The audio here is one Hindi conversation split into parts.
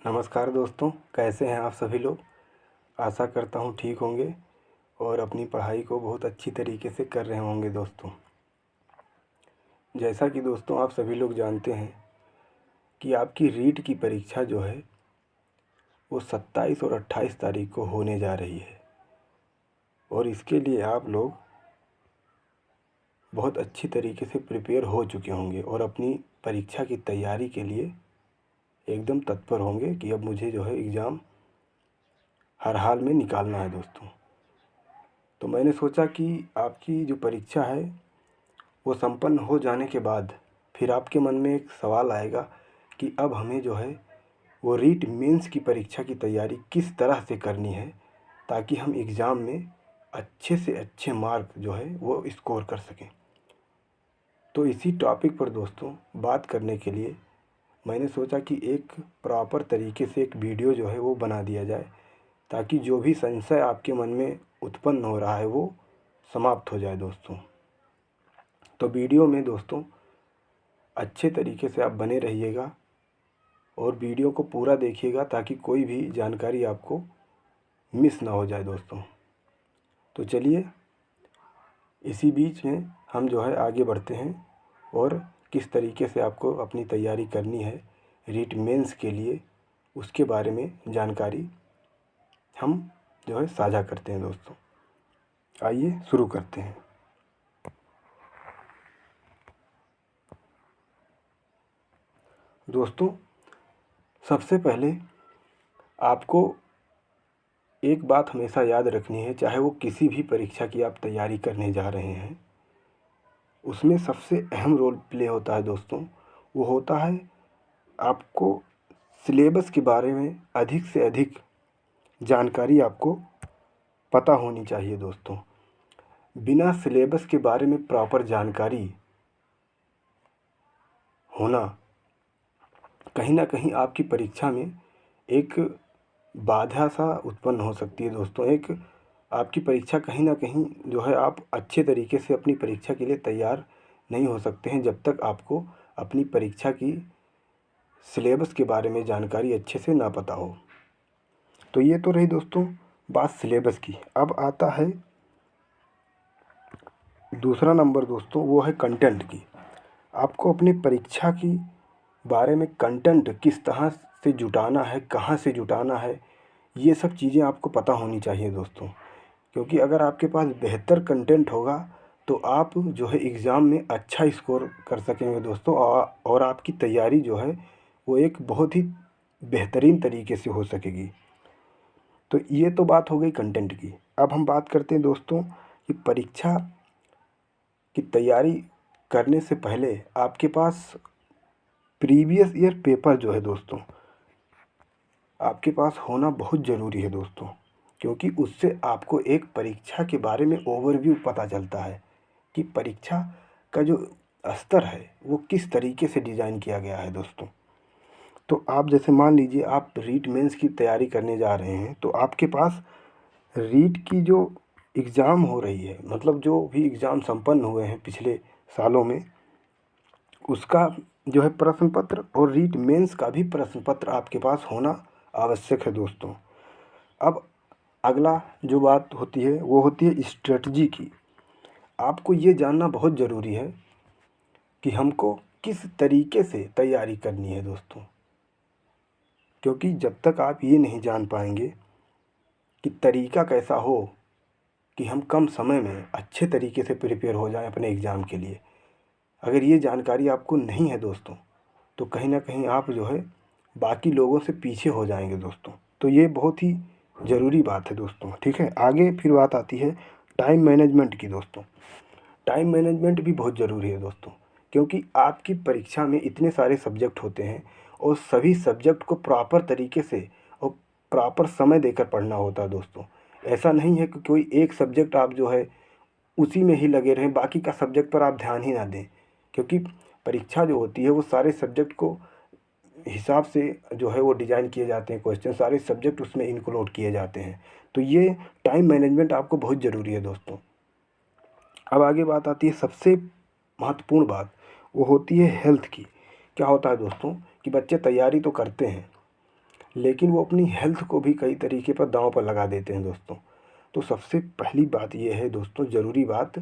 नमस्कार दोस्तों, कैसे हैं आप सभी लोग। आशा करता हूँ ठीक होंगे और अपनी पढ़ाई को बहुत अच्छी तरीके से कर रहे होंगे दोस्तों। जैसा कि दोस्तों आप सभी लोग जानते हैं कि आपकी रीट की परीक्षा जो है वो 27 और 28 तारीख को होने जा रही है और इसके लिए आप लोग बहुत अच्छी तरीके से प्रिपेयर हो चुके होंगे और अपनी परीक्षा की तैयारी के लिए एकदम तत्पर होंगे कि अब मुझे जो है एग्ज़ाम हर हाल में निकालना है दोस्तों। तो मैंने सोचा कि आपकी जो परीक्षा है वो संपन्न हो जाने के बाद फिर आपके मन में एक सवाल आएगा कि अब हमें जो है वो रीट मेंस की परीक्षा की तैयारी किस तरह से करनी है ताकि हम एग्ज़ाम में अच्छे से अच्छे मार्क जो है वो स्कोर कर सकें। तो इसी टॉपिक पर दोस्तों बात करने के लिए मैंने सोचा कि एक प्रॉपर तरीके से एक वीडियो जो है वो बना दिया जाए ताकि जो भी संशय आपके मन में उत्पन्न हो रहा है वो समाप्त हो जाए दोस्तों। तो वीडियो में दोस्तों अच्छे तरीके से आप बने रहिएगा और वीडियो को पूरा देखिएगा ताकि कोई भी जानकारी आपको मिस ना हो जाए दोस्तों। तो चलिए इसी बीच में हम जो है आगे बढ़ते हैं और किस तरीके से आपको अपनी तैयारी करनी है रीट मेंस के लिए उसके बारे में जानकारी हम जो है साझा करते हैं दोस्तों। आइए शुरू करते हैं। दोस्तों सबसे पहले आपको एक बात हमेशा याद रखनी है, चाहे वो किसी भी परीक्षा की आप तैयारी करने जा रहे हैं, उसमें सबसे अहम रोल प्ले होता है दोस्तों, वो होता है आपको सिलेबस के बारे में अधिक से अधिक जानकारी आपको पता होनी चाहिए दोस्तों। बिना सिलेबस के बारे में प्रॉपर जानकारी होना कहीं ना कहीं आपकी परीक्षा में एक बाधा सा उत्पन्न हो सकती है दोस्तों। एक आपकी परीक्षा कहीं ना कहीं जो है आप अच्छे तरीके से अपनी परीक्षा के लिए तैयार नहीं हो सकते हैं जब तक आपको अपनी परीक्षा की सिलेबस के बारे में जानकारी अच्छे से ना पता हो। तो ये तो रही दोस्तों बात सिलेबस की। अब आता है दूसरा नंबर दोस्तों, वो है कंटेंट की। आपको अपनी परीक्षा की बारे में कंटेंट किस तरह से जुटाना है, कहाँ से जुटाना है, ये सब चीज़ें आपको पता होनी चाहिए दोस्तों। क्योंकि अगर आपके पास बेहतर कंटेंट होगा तो आप जो है एग्ज़ाम में अच्छा स्कोर कर सकेंगे दोस्तों और आपकी तैयारी जो है वो एक बहुत ही बेहतरीन तरीके से हो सकेगी। तो ये तो बात हो गई कंटेंट की। अब हम बात करते हैं दोस्तों कि परीक्षा की तैयारी करने से पहले आपके पास प्रीवियस ईयर पेपर जो है दोस्तों आपके पास होना बहुत ज़रूरी है दोस्तों। क्योंकि उससे आपको एक परीक्षा के बारे में ओवरव्यू पता चलता है कि परीक्षा का जो स्तर है वो किस तरीके से डिज़ाइन किया गया है दोस्तों। तो आप जैसे मान लीजिए आप रीट मेंस की तैयारी करने जा रहे हैं तो आपके पास रीट की जो एग्ज़ाम हो रही है, मतलब जो भी एग्ज़ाम संपन्न हुए हैं पिछले सालों में, उसका जो है प्रश्न पत्र और रीट मेंस का भी प्रश्न पत्र आपके पास होना आवश्यक है दोस्तों। अब अगला जो बात होती है वो होती है स्ट्रेटजी की। आपको ये जानना बहुत ज़रूरी है कि हमको किस तरीके से तैयारी करनी है दोस्तों। क्योंकि जब तक आप ये नहीं जान पाएंगे कि तरीका कैसा हो कि हम कम समय में अच्छे तरीके से प्रिपेयर हो जाएं अपने एग्ज़ाम के लिए, अगर ये जानकारी आपको नहीं है दोस्तों तो कहीं ना कहीं आप जो है बाकी लोगों से पीछे हो जाएंगे दोस्तों। तो ये बहुत ही ज़रूरी बात है दोस्तों। ठीक है, आगे फिर बात आती है टाइम मैनेजमेंट की दोस्तों। टाइम मैनेजमेंट भी बहुत ज़रूरी है दोस्तों, क्योंकि आपकी परीक्षा में इतने सारे सब्जेक्ट होते हैं और सभी सब्जेक्ट को प्रॉपर तरीके से और प्रॉपर समय देकर पढ़ना होता है दोस्तों। ऐसा नहीं है कि कोई एक सब्जेक्ट आप जो है उसी में ही लगे रहें, बाकी का सब्जेक्ट पर आप ध्यान ही ना दें। क्योंकि परीक्षा जो होती है वो सारे सब्जेक्ट को हिसाब से जो है वो डिज़ाइन किए जाते हैं, क्वेश्चन सारे सब्जेक्ट उसमें इंक्लूड किए जाते हैं। तो ये टाइम मैनेजमेंट आपको बहुत ज़रूरी है दोस्तों। अब आगे बात आती है सबसे महत्वपूर्ण बात, वो होती है हेल्थ की। क्या होता है दोस्तों कि बच्चे तैयारी तो करते हैं लेकिन वो अपनी हेल्थ को भी कई तरीके पर दांव पर लगा देते हैं दोस्तों। तो सबसे पहली बात ये है दोस्तों, ज़रूरी बात,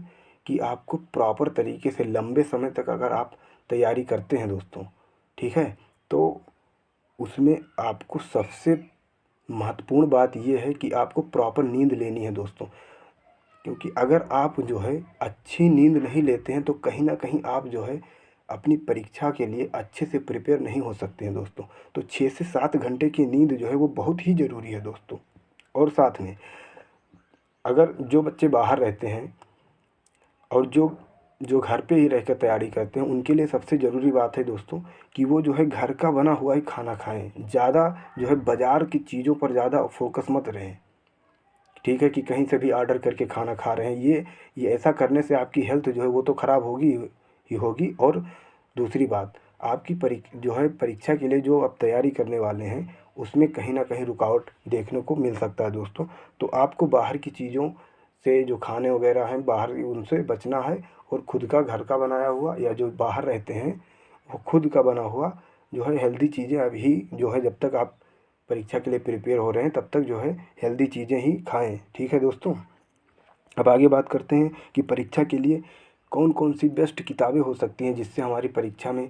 कि आपको प्रॉपर तरीके से लंबे समय तक अगर आप तैयारी करते हैं दोस्तों, ठीक है, तो उसमें आपको सबसे महत्वपूर्ण बात ये है कि आपको प्रॉपर नींद लेनी है दोस्तों। क्योंकि अगर आप जो है अच्छी नींद नहीं लेते हैं तो कहीं ना कहीं आप जो है अपनी परीक्षा के लिए अच्छे से प्रिपेयर नहीं हो सकते हैं दोस्तों। तो 6 से 7 घंटे की नींद जो है वो बहुत ही ज़रूरी है दोस्तों। और साथ में अगर जो बच्चे बाहर रहते हैं और जो जो घर पे ही रहकर तैयारी करते हैं, उनके लिए सबसे ज़रूरी बात है दोस्तों कि वो जो है घर का बना हुआ ही खाना खाएं। ज़्यादा जो है बाज़ार की चीज़ों पर ज़्यादा फोकस मत रहें, ठीक है, कि कहीं से भी ऑर्डर करके खाना खा रहे हैं। ये ऐसा करने से आपकी हेल्थ जो है वो तो ख़राब होगी ही होगी। और दूसरी बात, आपकी जो है परीक्षा के लिए जो आप तैयारी करने वाले हैं उसमें कहीं ना कहीं रुकावट देखने को मिल सकता है दोस्तों। तो आपको बाहर की चीज़ों से जो खाने वगैरह हैं बाहर, उनसे बचना है। और खुद का घर का बनाया हुआ या जो बाहर रहते हैं वो खुद का बना हुआ जो है हेल्दी चीज़ें अभी जो है, जब तक आप परीक्षा के लिए प्रिपेयर हो रहे हैं तब तक जो है हेल्दी चीज़ें ही खाएं, ठीक है दोस्तों। अब आगे बात करते हैं कि परीक्षा के लिए कौन कौन सी बेस्ट किताबें हो सकती हैं जिससे हमारी परीक्षा में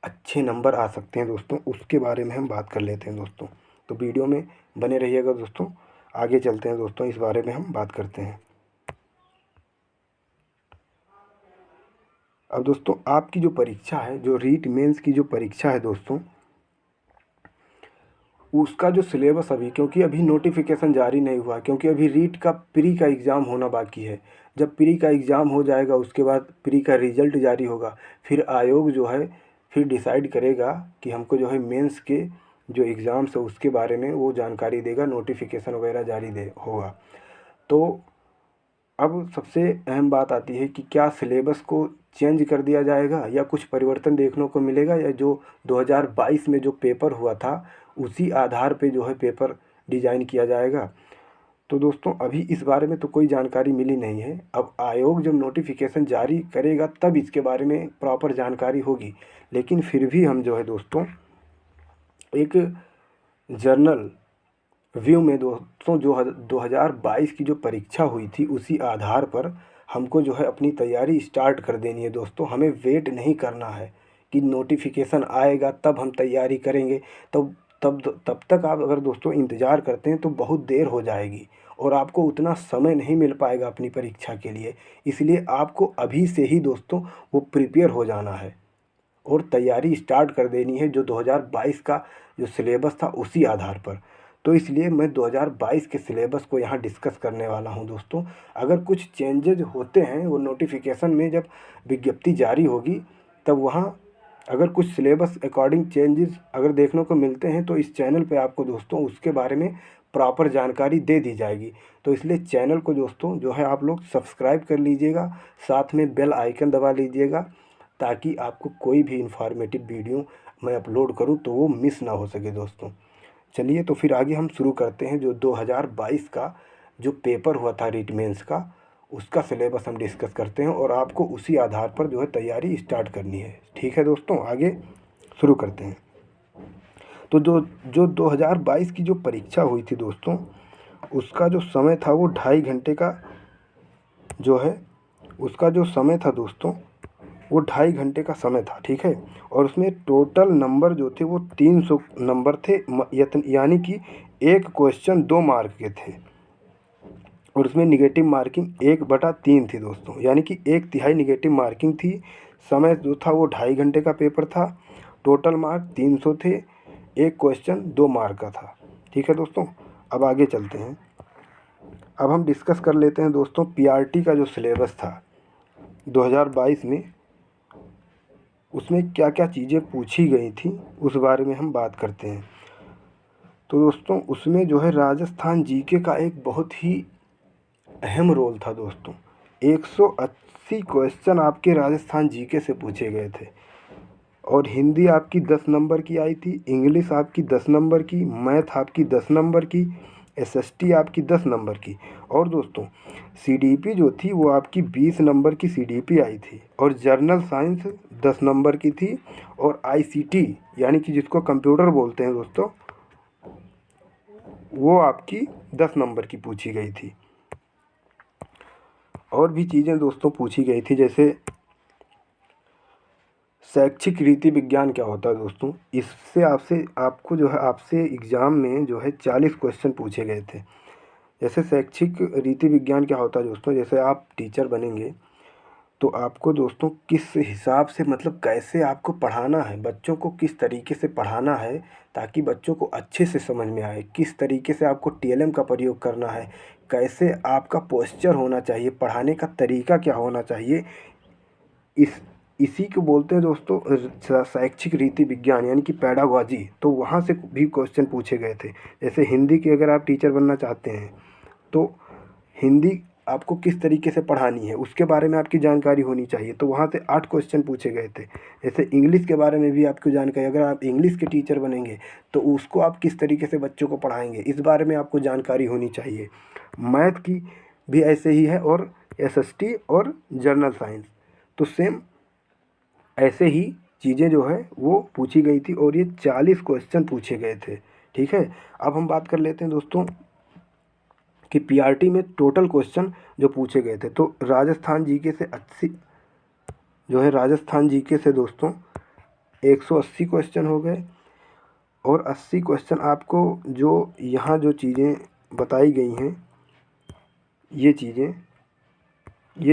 अच्छे नंबर आ सकते हैं दोस्तों, उसके बारे में हम बात कर लेते हैं दोस्तों। तो वीडियो में बने रहिएगा दोस्तों, आगे चलते हैं दोस्तों, इस बारे में हम बात करते हैं। अब दोस्तों आपकी जो परीक्षा है, जो रीट मेंस की जो परीक्षा है दोस्तों, उसका जो सिलेबस अभी, क्योंकि अभी नोटिफिकेशन जारी नहीं हुआ, क्योंकि अभी रीट का प्री का एग्ज़ाम होना बाकी है। जब प्री का एग्ज़ाम हो जाएगा उसके बाद प्री का रिज़ल्ट जारी होगा, फिर आयोग जो है फिर डिसाइड करेगा कि हमको जो है मेंस के जो एग्ज़ाम्स है उसके बारे में वो जानकारी देगा, नोटिफिकेशन वगैरह जारी होगा। तो अब सबसे अहम बात आती है कि क्या सिलेबस को चेंज कर दिया जाएगा या कुछ परिवर्तन देखने को मिलेगा, या जो 2022 में जो पेपर हुआ था उसी आधार पे जो है पेपर डिज़ाइन किया जाएगा। तो दोस्तों अभी इस बारे में तो कोई जानकारी मिली नहीं है। अब आयोग जब नोटिफिकेशन जारी करेगा तब इसके बारे में प्रॉपर जानकारी होगी। लेकिन फिर भी हम जो है दोस्तों एक जर्नल व्यू में दोस्तों जो 2022 की जो परीक्षा हुई थी उसी आधार पर हमको जो है अपनी तैयारी स्टार्ट कर देनी है दोस्तों। हमें वेट नहीं करना है कि नोटिफिकेशन आएगा तब हम तैयारी करेंगे। तब तक आप अगर दोस्तों इंतज़ार करते हैं तो बहुत देर हो जाएगी और आपको उतना समय नहीं मिल पाएगा अपनी परीक्षा के लिए। इसलिए आपको अभी से ही दोस्तों वो प्रिपेयर हो जाना है और तैयारी स्टार्ट कर देनी है जो 2022 का जो सिलेबस था उसी आधार पर। तो इसलिए मैं 2022 के सिलेबस को यहाँ डिस्कस करने वाला हूँ दोस्तों। अगर कुछ चेंजेज होते हैं वो नोटिफिकेशन में जब विज्ञप्ति जारी होगी तब वहाँ अगर कुछ सिलेबस अकॉर्डिंग चेंजेस अगर देखने को मिलते हैं तो इस चैनल पे आपको दोस्तों उसके बारे में प्रॉपर जानकारी दे दी जाएगी। तो इसलिए चैनल को दोस्तों जो है आप लोग सब्सक्राइब कर लीजिएगा, साथ में बेल आइकन दबा लीजिएगा ताकि आपको कोई भी इंफॉर्मेटिव वीडियो मैं अपलोड करूं तो वो मिस ना हो सके दोस्तों। चलिए तो फिर आगे हम शुरू करते हैं। जो 2022 का जो पेपर हुआ था रीट मेंस का, उसका सिलेबस हम डिस्कस करते हैं और आपको उसी आधार पर जो है तैयारी स्टार्ट करनी है, ठीक है दोस्तों। आगे शुरू करते हैं। तो जो 2022 की जो परीक्षा हुई थी दोस्तों, उसका जो समय था वो 2.5 घंटे का जो है, उसका जो समय था दोस्तों वो 2.5 घंटे का समय था, ठीक है। और उसमें टोटल नंबर जो थे वो 300 नंबर थे, यानी कि एक क्वेश्चन 2 मार्क के थे और उसमें निगेटिव मार्किंग 1/3 थी दोस्तों, यानी कि 1/3 निगेटिव मार्किंग थी। समय जो था वो 2.5 घंटे का पेपर था, टोटल मार्क 300 थे, एक क्वेश्चन 2 मार्क का था, ठीक है दोस्तों। अब आगे चलते हैं। अब हम डिस्कस कर लेते हैं दोस्तों पीआरटी का जो सिलेबस था 2022 में, उसमें क्या क्या चीज़ें पूछी गई थी उस बारे में हम बात करते हैं। तो दोस्तों उसमें जो है राजस्थान जीके का एक बहुत ही अहम रोल था दोस्तों। 180 क्वेश्चन आपके राजस्थान जीके से पूछे गए थे और हिंदी आपकी 10 नंबर की आई थी, इंग्लिश आपकी 10 नंबर की, मैथ आपकी 10 नंबर की, एसएसटी आपकी 10 नंबर की। और दोस्तों सीडीपी जो थी वो आपकी 20 नंबर की सीडीपी आई थी और जर्नल साइंस 10 नंबर की थी। और आईसीटी यानी कि जिसको कंप्यूटर बोलते हैं दोस्तों, वो आपकी 10 नंबर की पूछी गई थी। और भी चीज़ें दोस्तों पूछी गई थी, जैसे शैक्षिक रीति विज्ञान क्या होता है दोस्तों। इससे आपको जो है आपसे एग्ज़ाम में जो है 40 क्वेश्चन पूछे गए थे। जैसे शैक्षिक रीति विज्ञान क्या होता है दोस्तों, जैसे आप टीचर बनेंगे तो आपको दोस्तों किस हिसाब से, मतलब कैसे आपको पढ़ाना है, बच्चों को किस तरीके से पढ़ाना है ताकि बच्चों को अच्छे से समझ में आए, किस तरीके से आपको टीएलएम का प्रयोग करना है, कैसे आपका पोस्चर होना चाहिए, पढ़ाने का तरीका क्या होना चाहिए, इस इसी को बोलते हैं दोस्तों शैक्षिक रीति विज्ञान, यानी कि पैडागॉजी। तो वहाँ से भी क्वेश्चन पूछे गए थे। जैसे हिंदी के अगर आप टीचर बनना चाहते हैं तो हिंदी आपको किस तरीके से पढ़ानी है उसके बारे में आपकी जानकारी होनी चाहिए, तो वहाँ से 8 क्वेश्चन पूछे गए थे। जैसे इंग्लिश के बारे में भी आपको जानकारी, अगर आप इंग्लिश के टीचर बनेंगे तो उसको आप किस तरीके से बच्चों को पढ़ाएंगे, इस बारे में आपको जानकारी होनी चाहिए। मैथ की भी ऐसे ही है, और एसएसटी और जनरल साइंस तो सेम ऐसे ही चीज़ें जो है वो पूछी गई थी, और ये 40 क्वेश्चन पूछे गए थे। ठीक है, अब हम बात कर लेते हैं दोस्तों कि पीआरटी में टोटल क्वेश्चन जो पूछे गए थे। तो राजस्थान जीके से 80 जो है राजस्थान जीके से दोस्तों 180 क्वेश्चन हो गए, और 80 क्वेश्चन आपको जो यहाँ जो चीज़ें बताई गई हैं ये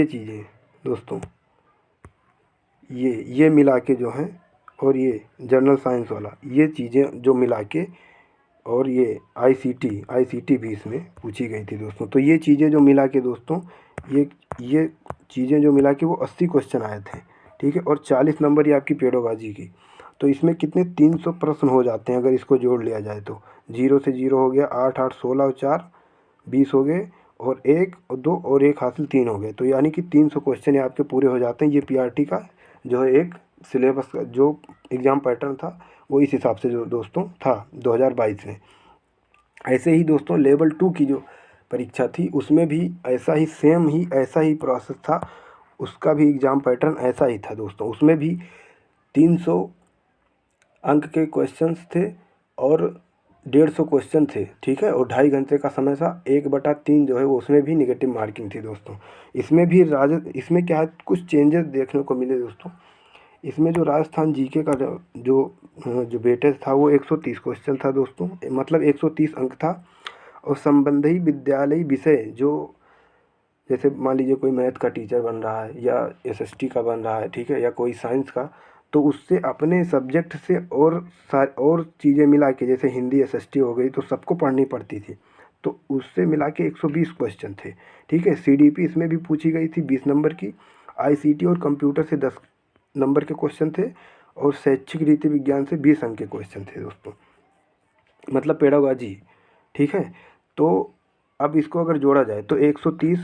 चीज़ें दोस्तों ये मिला के जो हैं, और ये जनरल साइंस वाला, ये चीज़ें जो मिला के, और ये आईसीटी भी इसमें पूछी गई थी दोस्तों। तो ये चीज़ें जो मिला के दोस्तों, ये चीज़ें जो मिला के वो 80 क्वेश्चन आए थे। ठीक है, और 40 नंबर ये आपकी पेडोलॉजी की। तो इसमें कितने 300 प्रश्न हो जाते हैं अगर इसको जोड़ लिया जाए तो। 0 से 0 हो गया, 8 8 16 और 4 20 हो गए, और 1 और 2 और 1 हासिल 3 हो गए। तो यानी कि 300 क्वेश्चन ये आपके पूरे हो जाते हैं। ये पीआरटी का जो है एक सिलेबस का जो एग्ज़ाम पैटर्न था वो इस हिसाब से जो दोस्तों था 2022 में। ऐसे ही दोस्तों लेवल 2 की जो परीक्षा थी उसमें भी ऐसा ही प्रोसेस था। उसका भी एग्ज़ाम पैटर्न ऐसा ही था दोस्तों। उसमें भी 300 अंक के क्वेश्चंस थे, और 150 क्वेश्चन थे। ठीक है, और 2.5 घंटे का समय था। 1/3 जो है वो उसमें भी निगेटिव मार्किंग थी दोस्तों। इसमें क्या है, कुछ चेंजेस देखने को मिले दोस्तों। इसमें जो राजस्थान जीके का जो वेटेज था वो 130 क्वेश्चन था दोस्तों, मतलब 130 अंक था। और संबंधी विद्यालय विषय जो, जैसे मान लीजिए कोई मैथ का टीचर बन रहा है या एसएसटी का बन रहा है, ठीक है, या कोई साइंस का, तो उससे अपने सब्जेक्ट से और चीज़ें मिला के, जैसे हिंदी एसएसटी हो गई तो सबको पढ़नी पड़ती थी, तो उससे मिला के 120 क्वेश्चन थे। ठीक है, सीडीपी इसमें भी पूछी गई थी 20 नंबर की। आईसीटी और कंप्यूटर से 10 नंबर के क्वेश्चन थे, और शैक्षिक रीति विज्ञान से 20 अंक के क्वेश्चन थे दोस्तों, मतलब पेडागॉजी। ठीक है, तो अब इसको अगर जोड़ा जाए तो 130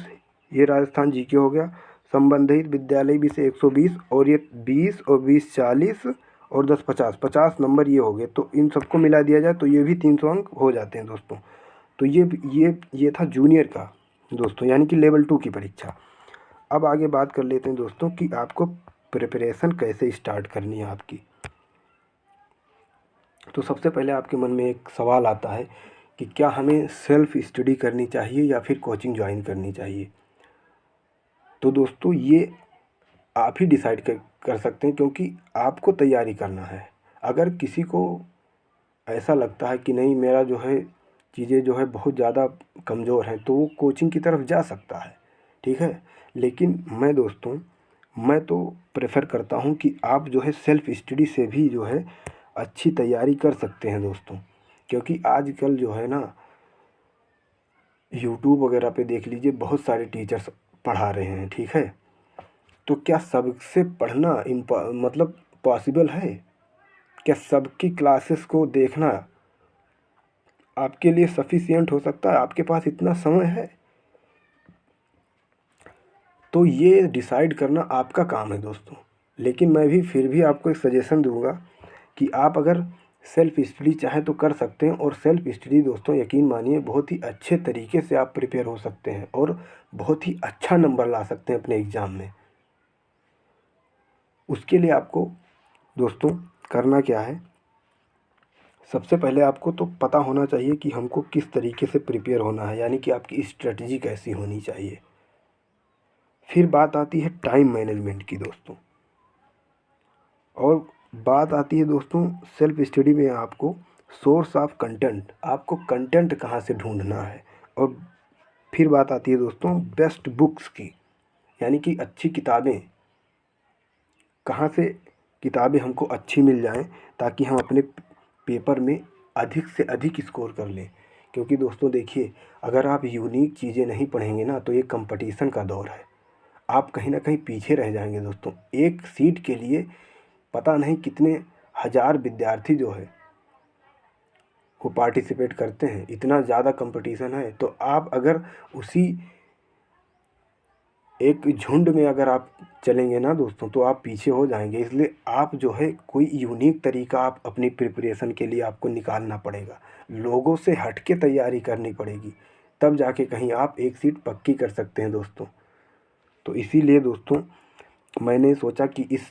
ये राजस्थान जीके हो गया, संबंधित विद्यालय भी से 120, और ये 20 और 20 40 और 10 50 नंबर ये हो गए। तो इन सबको मिला दिया जाए तो ये भी 300 अंक हो जाते हैं दोस्तों। तो ये था जूनियर का दोस्तों, यानी कि लेवल 2 की परीक्षा। अब आगे बात कर लेते हैं दोस्तों कि आपको प्रिपरेशन कैसे स्टार्ट करनी है आपकी। तो सबसे पहले आपके मन में एक सवाल आता है कि क्या हमें सेल्फ स्टडी करनी चाहिए या फिर कोचिंग ज्वाइन करनी चाहिए। तो दोस्तों ये आप ही डिसाइड कर सकते हैं, क्योंकि आपको तैयारी करना है। अगर किसी को ऐसा लगता है कि नहीं मेरा जो है चीज़ें जो है बहुत ज़्यादा कमज़ोर हैं, तो वो कोचिंग की तरफ जा सकता है। ठीक है, लेकिन मैं तो प्रेफर करता हूँ कि आप जो है सेल्फ स्टडी से भी जो है अच्छी तैयारी कर सकते हैं दोस्तों। क्योंकि आजकल जो है ना यूट्यूब वगैरह पे देख लीजिए, बहुत सारे टीचर्स पढ़ा रहे हैं। ठीक है, तो क्या सबसे पढ़ना मतलब पॉसिबल है? क्या सबकी क्लासेस को देखना आपके लिए सफिशिएंट हो सकता है? आपके पास इतना समय है? तो ये डिसाइड करना आपका काम है दोस्तों। लेकिन मैं भी फिर भी आपको एक सजेशन दूंगा कि आप अगर सेल्फ स्टडी चाहें तो कर सकते हैं। और सेल्फ स्टडी दोस्तों यकीन मानिए बहुत ही अच्छे तरीके से आप प्रिपेयर हो सकते हैं, और बहुत ही अच्छा नंबर ला सकते हैं अपने एग्ज़ाम में। उसके लिए आपको दोस्तों करना क्या है, सबसे पहले आपको तो पता होना चाहिए कि हमको किस तरीके से प्रिपेयर होना है, यानी कि आपकी स्ट्रेटजी कैसी होनी चाहिए। फिर बात आती है टाइम मैनेजमेंट की दोस्तों, और बात आती है दोस्तों सेल्फ स्टडी में आपको सोर्स ऑफ कंटेंट, आपको कंटेंट कहाँ से ढूंढना है। और फिर बात आती है दोस्तों बेस्ट बुक्स की, यानी कि अच्छी किताबें कहाँ से, किताबें हमको अच्छी मिल जाएं ताकि हम अपने पेपर में अधिक से अधिक स्कोर कर लें। क्योंकि दोस्तों देखिए, अगर आप यूनिक चीज़ें नहीं पढ़ेंगे ना तो ये कंपटीशन का दौर है, आप कहीं ना कहीं पीछे रह जाएंगे दोस्तों। एक सीट के लिए पता नहीं कितने हज़ार विद्यार्थी जो है वो पार्टिसिपेट करते हैं, इतना ज़्यादा कंपटीशन है। तो आप अगर उसी एक झुंड में अगर आप चलेंगे ना दोस्तों तो आप पीछे हो जाएंगे। इसलिए आप जो है कोई यूनिक तरीका आप अपनी प्रिपरेशन के लिए आपको निकालना पड़ेगा, लोगों से हट के तैयारी करनी पड़ेगी, तब जाके कहीं आप एक सीट पक्की कर सकते हैं दोस्तों। तो इसीलिए दोस्तों मैंने सोचा कि इस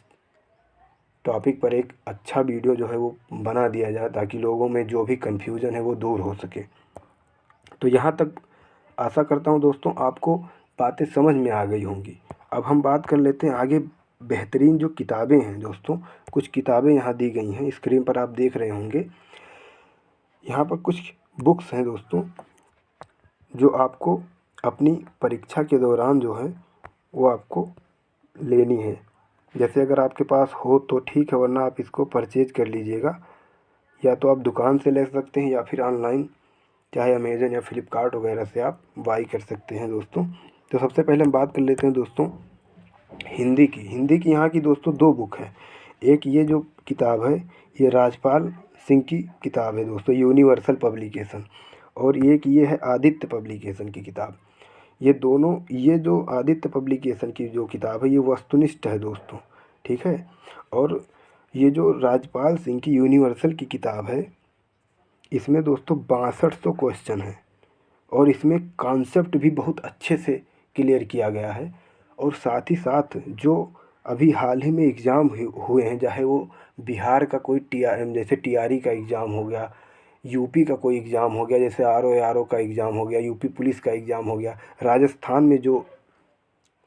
टॉपिक पर एक अच्छा वीडियो जो है वो बना दिया जाए ताकि लोगों में जो भी कन्फ्यूज़न है वो दूर हो सके। तो यहाँ तक आशा करता हूँ दोस्तों आपको बातें समझ में आ गई होंगी। अब हम बात कर लेते हैं आगे बेहतरीन जो किताबें हैं दोस्तों। कुछ किताबें यहाँ दी गई हैं, स्क्रीन पर आप देख रहे होंगे। यहाँ पर कुछ बुक्स हैं दोस्तों जो आपको अपनी परीक्षा के दौरान जो है वो आपको लेनी है। जैसे अगर आपके पास हो तो ठीक है, वरना आप इसको परचेज कर लीजिएगा, या तो आप दुकान से ले सकते हैं या फिर ऑनलाइन चाहे अमेज़न या फ्लिपकार्ट वगैरह से आप बाई कर सकते हैं दोस्तों। तो सबसे पहले हम बात कर लेते हैं दोस्तों हिंदी की। हिंदी की यहाँ की दोस्तों दो बुक है। एक ये जो किताब है ये राजपाल सिंह की किताब है दोस्तों, यूनिवर्सल पब्लिकेशन, और एक ये है आदित्य पब्लिकेशन की किताब। ये दोनों, ये जो आदित्य पब्लिकेशन की जो किताब है ये वस्तुनिष्ठ है दोस्तों, ठीक है। और ये जो राजपाल सिंह की यूनिवर्सल की किताब है इसमें दोस्तों 6200 क्वेश्चन हैं, और इसमें कॉन्सेप्ट भी बहुत अच्छे से क्लियर किया गया है। और साथ ही साथ जो अभी हाल ही में एग्ज़ाम हुए हैं, चाहे वो बिहार का कोई जैसे टीआरई का एग्ज़ाम हो गया, यूपी का कोई एग्ज़ाम हो गया, जैसे आरओ का एग्ज़ाम हो गया, यूपी पुलिस का एग्ज़ाम हो गया, राजस्थान में जो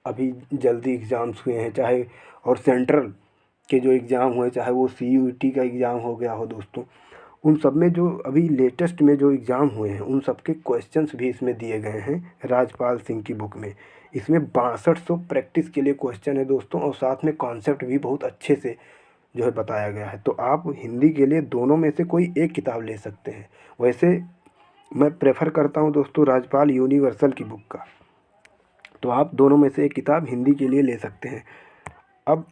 अभी जल्दी एग्ज़ाम्स हुए हैं, चाहे और सेंट्रल के जो एग्ज़ाम हुए, चाहे वो सीयूईटी का एग्ज़ाम हो गया हो दोस्तों, उन सब में जो अभी लेटेस्ट में जो एग्ज़ाम हुए हैं उन सब के क्वेश्चंस भी इसमें दिए गए हैं राजपाल सिंह की बुक में। इसमें 6200 प्रैक्टिस के लिए क्वेश्चन है दोस्तों, और साथ में कॉन्सेप्ट भी बहुत अच्छे से जो है बताया गया है। तो आप हिंदी के लिए दोनों में से कोई एक किताब ले सकते हैं। वैसे मैं प्रेफर करता हूं दोस्तों राजपाल यूनिवर्सल की बुक का, तो आप दोनों में से एक किताब हिंदी के लिए ले सकते हैं। अब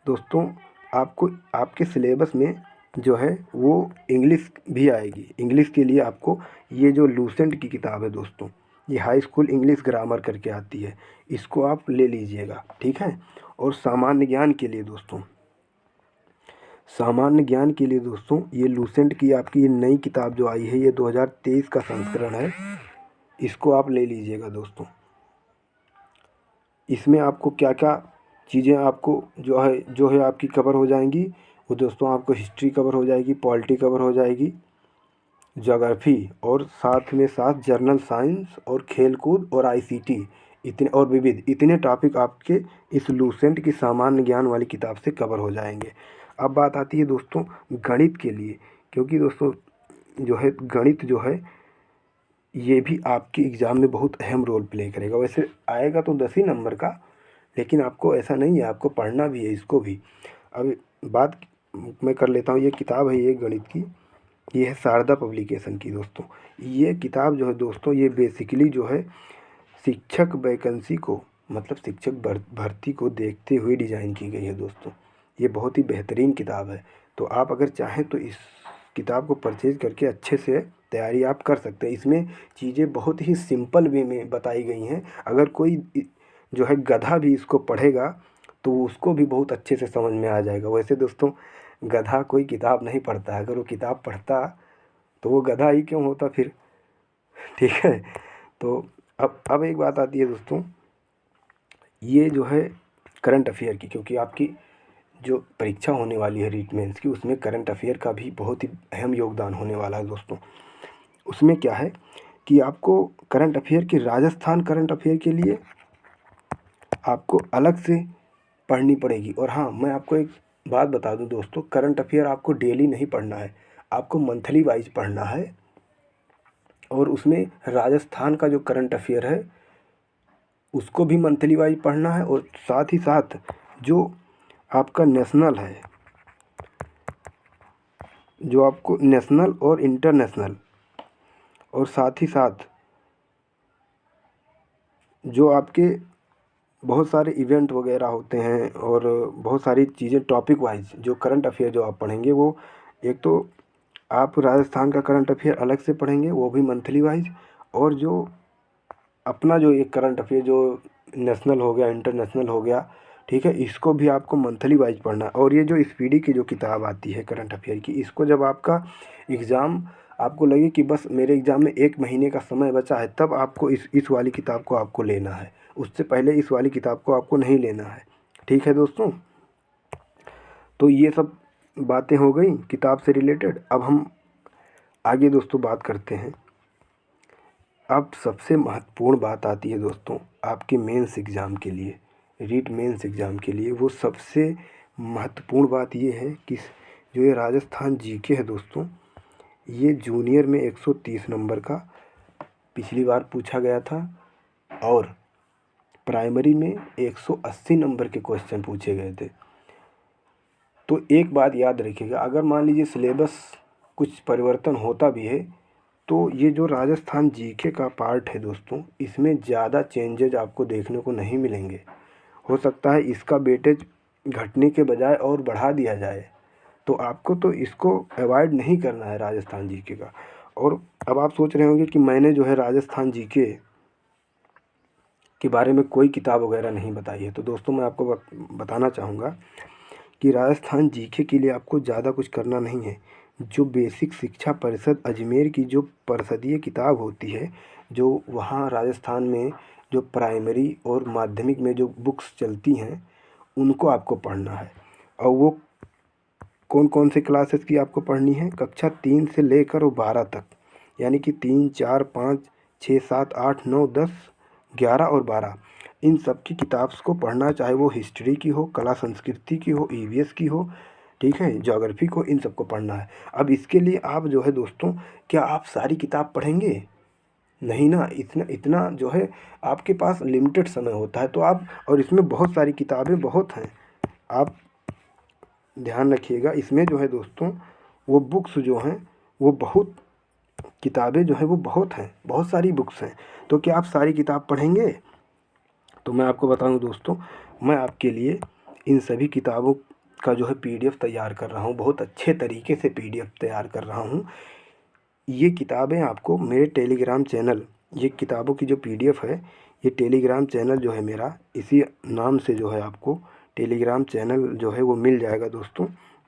दोस्तों आपको आपके सिलेबस में जो है वो इंग्लिश भी आएगी। इंग्लिश के लिए आपको ये जो लूसेंट की किताब है दोस्तों, ये हाई स्कूल इंग्लिश ग्रामर करके आती है, इसको आप ले लीजिएगा, ठीक है। और सामान्य ज्ञान के लिए दोस्तों, सामान्य ज्ञान के लिए दोस्तों ये लूसेंट की आपकी ये नई किताब जो आई है, ये 2023 का संस्करण है, इसको आप ले लीजिएगा दोस्तों। इसमें आपको क्या क्या चीज़ें आपको जो है आपकी कवर हो जाएंगी, वो दोस्तों आपको हिस्ट्री कवर हो जाएगी, पॉलिटी कवर हो जाएगी, ज्योग्राफी, और साथ में साथ जर्नल साइंस और खेलकूद और आईसीटी, इतने और विविध, इतने टॉपिक आपके इस लूसेंट की सामान्य ज्ञान वाली किताब से कवर हो जाएंगे। अब बात आती है दोस्तों गणित के लिए, क्योंकि दोस्तों जो है गणित जो है ये भी आपके एग्ज़ाम में बहुत अहम रोल प्ले करेगा। वैसे आएगा तो 10 ही नंबर का, लेकिन आपको ऐसा नहीं है, आपको पढ़ना भी है इसको भी। अब बात मैं कर लेता हूँ, ये किताब है ये गणित की, ये है शारदा पब्लिकेशन की दोस्तों। ये किताब जो है दोस्तों ये बेसिकली जो है शिक्षक वैकेंसी को, मतलब शिक्षक भर्ती को देखते हुए डिज़ाइन की गई है दोस्तों। ये बहुत ही बेहतरीन किताब है। तो आप अगर चाहें तो इस किताब को परचेज़ करके अच्छे से तैयारी आप कर सकते हैं। इसमें चीज़ें बहुत ही सिंपल वे में बताई गई हैं। अगर कोई जो है गधा भी इसको पढ़ेगा तो उसको भी बहुत अच्छे से समझ में आ जाएगा। वैसे दोस्तों गधा कोई किताब नहीं पढ़ता है, अगर वो किताब पढ़ता तो वो गधा ही क्यों होता फिर, ठीक है। तो अब एक बात आती है दोस्तों, ये जो है करंट अफेयर की, क्योंकि आपकी जो परीक्षा होने वाली है रीट मेंस की, उसमें करंट अफेयर का भी बहुत ही अहम योगदान होने वाला है दोस्तों। उसमें क्या है कि आपको करंट अफेयर की, राजस्थान करंट अफेयर के लिए आपको अलग से पढ़नी पड़ेगी। और हाँ, मैं आपको एक बात बता दूं दोस्तों, करंट अफेयर आपको डेली नहीं पढ़ना है, आपको मंथली वाइज पढ़ना है। और उसमें राजस्थान का जो करंट अफेयर है उसको भी मंथली वाइज पढ़ना है, और साथ ही साथ जो आपका नेशनल है, जो आपको नेशनल और इंटरनेशनल, और साथ ही साथ जो आपके बहुत सारे इवेंट वगैरह होते हैं और बहुत सारी चीज़ें टॉपिक वाइज जो करंट अफेयर जो आप पढ़ेंगे, वो एक तो आप राजस्थान का करंट अफेयर अलग से पढ़ेंगे, वो भी मंथली वाइज। और जो अपना जो एक करंट अफेयर जो नेशनल हो गया, इंटरनेशनल हो गया, ठीक है, इसको भी आपको मंथली वाइज पढ़ना है। और ये जो स्पीडी की जो किताब आती है करंट अफेयर की, इसको जब आपका एग्ज़ाम, आपको लगे कि बस मेरे एग्ज़ाम में 1 महीने का समय बचा है, तब आपको इस वाली किताब को आपको लेना है। उससे पहले इस वाली किताब को आपको नहीं लेना है। ठीक है दोस्तों, तो ये सब बातें हो गई किताब से रिलेटेड। अब हम आगे दोस्तों बात करते हैं। अब सबसे महत्वपूर्ण बात आती है दोस्तों आपके मेंस एग्ज़ाम के लिए, रीट मेंस एग्ज़ाम के लिए। वो सबसे महत्वपूर्ण बात ये है कि जो ये राजस्थान जीके है दोस्तों, ये जूनियर में 130 नंबर का पिछली बार पूछा गया था, और प्राइमरी में 180 नंबर के क्वेश्चन पूछे गए थे। तो एक बात याद रखिएगा, अगर मान लीजिए सिलेबस कुछ परिवर्तन होता भी है, तो ये जो राजस्थान जीके का पार्ट है दोस्तों, इसमें ज़्यादा चेंजेज आपको देखने को नहीं मिलेंगे। हो सकता है इसका वेटेज घटने के बजाय और बढ़ा दिया जाए, तो आपको तो इसको अवॉइड नहीं करना है राजस्थान जीके का। और अब आप सोच रहे होंगे कि मैंने जो है राजस्थान जीके के बारे में कोई किताब वगैरह नहीं बताई है। तो दोस्तों मैं आपको बताना चाहूँगा कि राजस्थान जीके के लिए आपको ज़्यादा कुछ करना नहीं है। जो बेसिक शिक्षा परिषद अजमेर की जो परिषदीय किताब होती है, जो वहाँ राजस्थान में जो प्राइमरी और माध्यमिक में जो बुक्स चलती हैं, उनको आपको पढ़ना है। और वो कौन कौन से क्लासेस की आपको पढ़नी है? कक्षा 3 से लेकर और 12 तक, यानी कि 3, 4, 5, 6, 7, 8, 9, 10, 11 और 12, इन सब की किताब्स को पढ़ना, चाहे वो हिस्ट्री की हो, कला संस्कृति की हो, ईवीएस की हो, ठीक है, ज्योग्राफी को, इन सबको पढ़ना है। अब इसके लिए आप जो है दोस्तों, क्या आप सारी किताब पढ़ेंगे? नहीं ना, इतना इतना जो है आपके पास लिमिटेड समय होता है, तो आप, और इसमें बहुत सारी किताबें बहुत हैं, आप ध्यान रखिएगा। इसमें जो है दोस्तों वो बुक्स जो हैं, वो बहुत किताबें जो हैं वो बहुत हैं, बहुत सारी बुक्स हैं। तो क्या आप सारी किताब पढ़ेंगे? तो मैं आपको बताऊं दोस्तों, मैं आपके लिए इन सभी किताबों का जो है पीडीएफ तैयार कर रहा हूं, बहुत अच्छे तरीके से पीडीएफ तैयार कर रहा हूं। ये किताबें आपको मेरे टेलीग्राम चैनल, ये किताबों की जो पीडीएफ है, ये टेलीग्राम चैनल जो है मेरा, इसी नाम से जो है आपको टेलीग्राम चैनल जो है वो मिल जाएगा दोस्तों।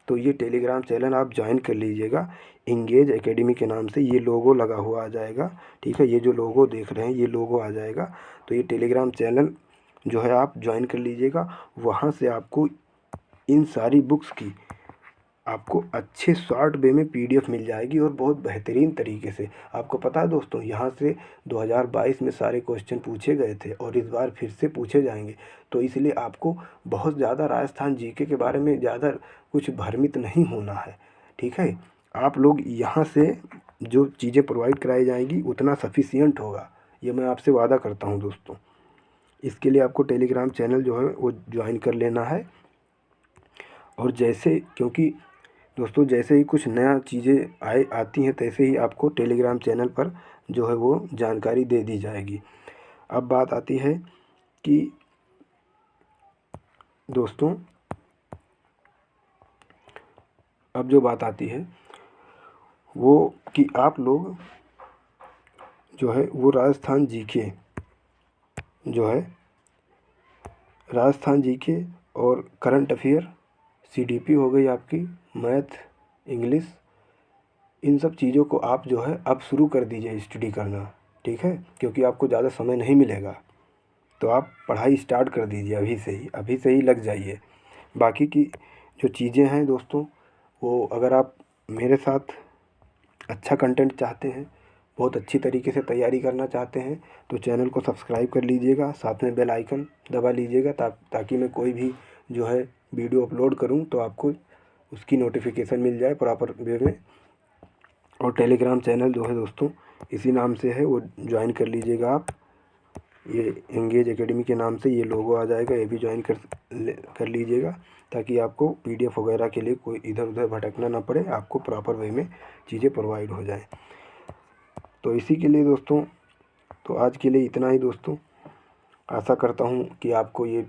तो ये टेलीग्राम चैनल आप ज्वाइन कर लीजिएगा, इंगेज एकेडमी के नाम से। ये लोगो लगा हुआ आ जाएगा, ठीक है, ये जो लोगो देख रहे हैं ये लोगो आ जाएगा। तो ये टेलीग्राम चैनल जो है आप ज्वाइन कर लीजिएगा। वहाँ से आपको इन सारी बुक्स की आपको अच्छे शॉर्ट वे में पीडीएफ मिल जाएगी, और बहुत बेहतरीन तरीके से। आपको पता है दोस्तों, यहाँ से 2022 में सारे क्वेश्चन पूछे गए थे, और इस बार फिर से पूछे जाएंगे। तो इसलिए आपको बहुत ज़्यादा राजस्थान जीके के बारे में ज़्यादा कुछ भ्रमित नहीं होना है, ठीक है। आप लोग यहाँ से जो चीज़ें प्रोवाइड कराई जाएंगी उतना सफिशियंट होगा, ये मैं आपसे वादा करता हूँ दोस्तों। इसके लिए आपको टेलीग्राम चैनल जो है वो ज्वाइन कर लेना है। और जैसे, क्योंकि दोस्तों जैसे ही कुछ नया चीज़ें आती हैं, तैसे ही आपको टेलीग्राम चैनल पर जो है वो जानकारी दे दी जाएगी। अब बात आती है कि दोस्तों, अब जो बात आती है वो कि आप लोग जो है वो राजस्थान जीके जो है, राजस्थान जीके और करंट अफेयर, सीडीपी हो गई आपकी, मैथ, इंग्लिश, इन सब चीज़ों को आप जो है अब शुरू कर दीजिए स्टडी करना, ठीक है, क्योंकि आपको ज़्यादा समय नहीं मिलेगा। तो आप पढ़ाई स्टार्ट कर दीजिए अभी से ही, अभी से ही लग जाइए। बाकी की जो चीज़ें हैं दोस्तों, वो अगर आप मेरे साथ अच्छा कंटेंट चाहते हैं, बहुत अच्छी तरीके से तैयारी करना चाहते हैं, तो चैनल को सब्सक्राइब कर लीजिएगा, साथ में बेल आइकन दबा लीजिएगा ताकि मैं कोई भी जो है वीडियो अपलोड करूं तो आपको उसकी नोटिफिकेशन मिल जाए प्रॉपर वे में। और टेलीग्राम चैनल जो है दोस्तों इसी नाम से है, वो ज्वाइन कर लीजिएगा आप। ये एंगेज एकेडमी के नाम से ये लोगो आ जाएगा, ये भी ज्वाइन कर लीजिएगा ताकि आपको PDF वगैरह के लिए कोई इधर उधर भटकना ना पड़े, आपको प्रॉपर वे में चीज़ें प्रोवाइड हो जाएं। तो इसी के लिए दोस्तों, तो आज के लिए इतना ही दोस्तों। आशा करता हूँ कि आपको ये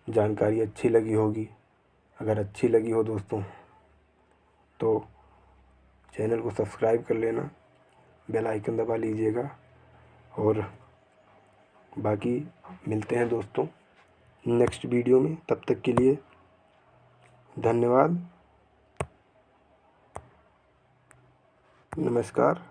जानकारी अच्छी लगी होगी। अगर अच्छी लगी हो दोस्तों तो चैनल को सब्सक्राइब कर लेना, बेल आइकन दबा लीजिएगा। और बाकी मिलते हैं दोस्तों नेक्स्ट वीडियो में, तब तक के लिए धन्यवाद, नमस्कार।